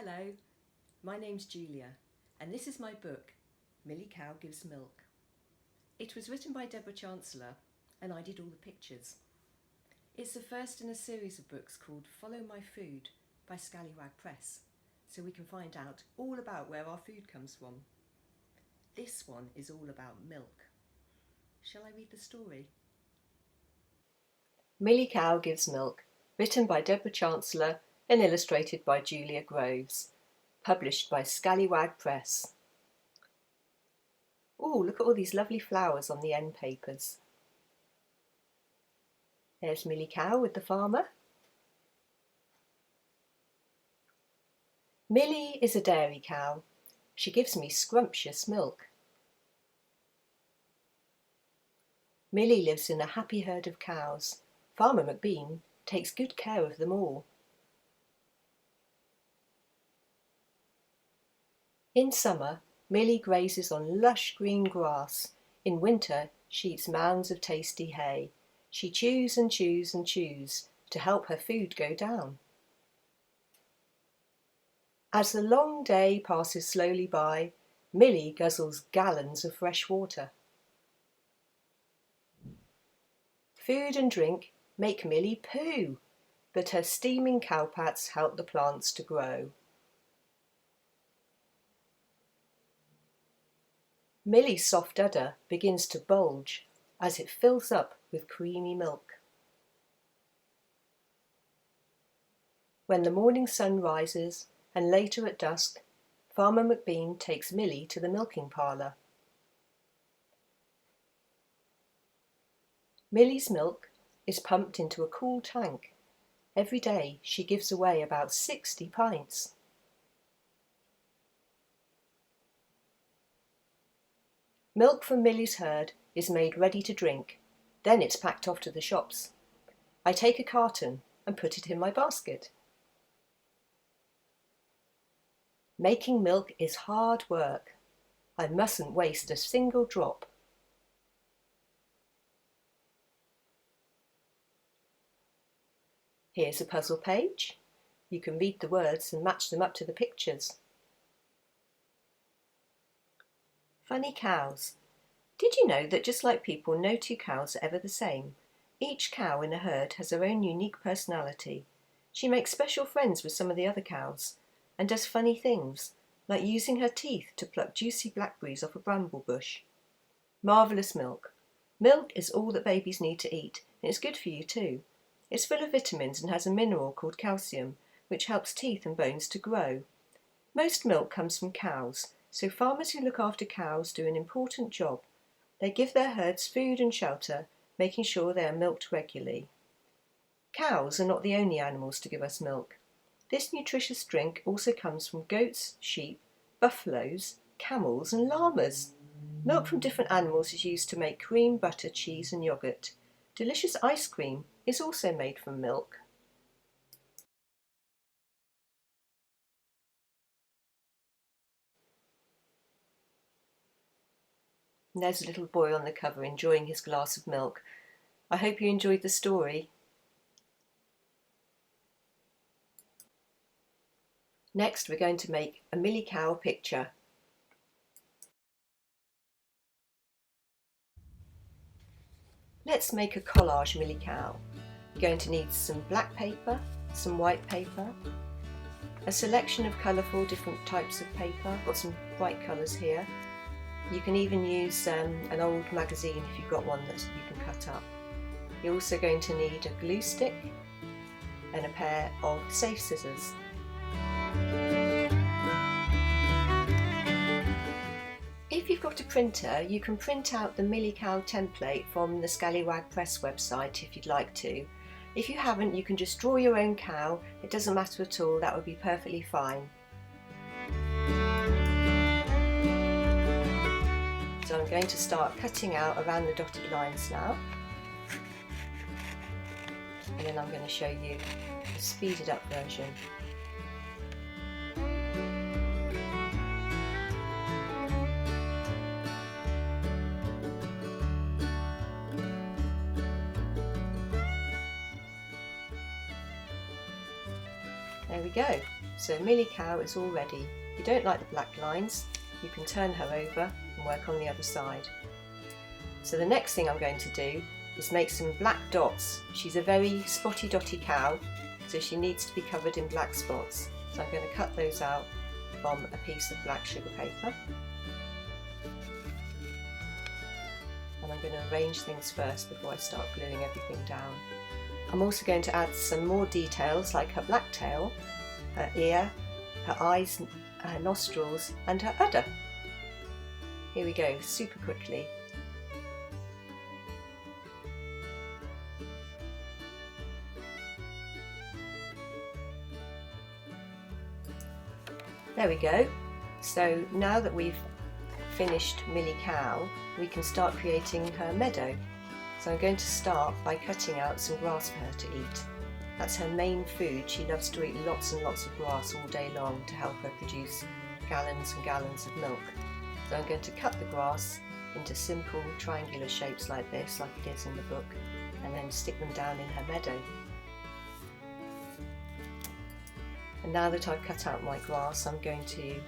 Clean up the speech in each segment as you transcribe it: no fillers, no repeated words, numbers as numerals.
Hello, my name's Julia and this is my book, Millie Cow Gives Milk. It was written by Deborah Chancellor and I did all the pictures. It's the first in a series of books called Follow My Food by Scallywag Press, so we can find out all about where our food comes from. This one is all about milk. Shall I read the story? Millie Cow Gives Milk, written by Deborah Chancellor and illustrated by Julia Groves, published by Scallywag Press. Oh, look at all these lovely flowers on the end papers. There's Millie Cow with the farmer. Millie is a dairy cow. She gives me scrumptious milk. Millie lives in a happy herd of cows. Farmer McBean takes good care of them all. In summer, Millie grazes on lush green grass. In winter, she eats mounds of tasty hay. She chews and chews and chews to help her food go down. As the long day passes slowly by, Millie guzzles gallons of fresh water. Food and drink make Millie poo, but her steaming cowpats help the plants to grow. Millie's soft udder begins to bulge as it fills up with creamy milk. When the morning sun rises and later at dusk, Farmer McBean takes Millie to the milking parlour. Millie's milk is pumped into a cool tank. Every day she gives away about 60 pints. Milk from Millie's herd is made ready to drink, then it's packed off to the shops. I take a carton and put it in my basket. Making milk is hard work. I mustn't waste a single drop. Here's a puzzle page. You can read the words and match them up to the pictures. Funny cows. Did you know that just like people, no two cows are ever the same? Each cow in a herd has her own unique personality. She makes special friends with some of the other cows and does funny things, like using her teeth to pluck juicy blackberries off a bramble bush. Marvellous milk. Milk is all that babies need to eat, and it's good for you too. It's full of vitamins and has a mineral called calcium, which helps teeth and bones to grow. Most milk comes from cows, so farmers who look after cows do an important job. They give their herds food and shelter, making sure they are milked regularly. Cows are not the only animals to give us milk. This nutritious drink also comes from goats, sheep, buffaloes, camels and llamas. Milk from different animals is used to make cream, butter, cheese and yogurt. Delicious ice cream is also made from milk. And there's a little boy on the cover enjoying his glass of milk. I hope you enjoyed the story. Next we're going to make a Millie Cow picture. Let's make a collage Millie Cow. You're going to need some black paper, some white paper, a selection of colourful different types of paper. I've got some bright colours here. You can even use an old magazine if you've got one that you can cut up. You're also going to need a glue stick and a pair of safe scissors. If you've got a printer, you can print out the Millie Cow template from the Scallywag Press website if you'd like to. If you haven't, you can just draw your own cow. It doesn't matter at all, that would be perfectly fine. So I'm going to start cutting out around the dotted lines now. And then I'm going to show you the speeded up version. There we go. So Millie Cow is all ready. If you don't like the black lines, you can turn her over and work on the other side. So the next thing I'm going to do is make some black dots. She's a very spotty dotty cow, so she needs to be covered in black spots. So I'm going to cut those out from a piece of black sugar paper. And I'm going to arrange things first before I start gluing everything down. I'm also going to add some more details like her black tail, her ear, her eyes, her nostrils and her udder. Here we go, super quickly. There we go. So now that we've finished Millie Cow, we can start creating her meadow. So I'm going to start by cutting out some grass for her to eat. That's her main food. She loves to eat lots and lots of grass all day long to help her produce gallons and gallons of milk. So I'm going to cut the grass into simple triangular shapes like this, like it is in the book, and then stick them down in her meadow. And now that I've cut out my grass, I'm going to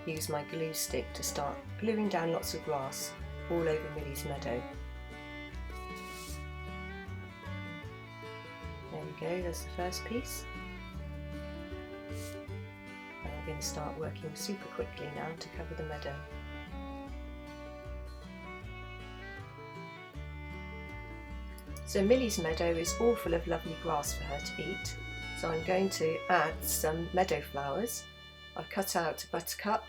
use my glue stick to start gluing down lots of grass all over Millie's meadow. There we go, there's the first piece. And I'm going to start working super quickly now to cover the meadow. So Millie's meadow is all full of lovely grass for her to eat. So I'm going to add some meadow flowers. I've cut out a buttercup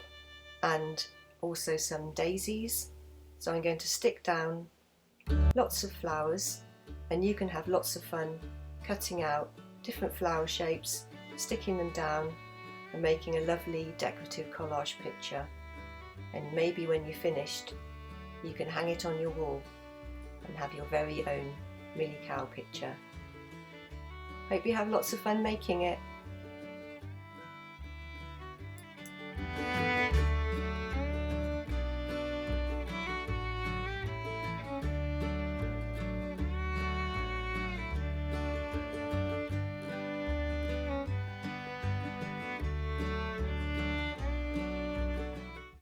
and also some daisies. So I'm going to stick down lots of flowers, and you can have lots of fun cutting out different flower shapes, sticking them down and making a lovely decorative collage picture. And maybe when you're finished, you can hang it on your wall and have your very own Millie Cow picture. Hope you have lots of fun making it.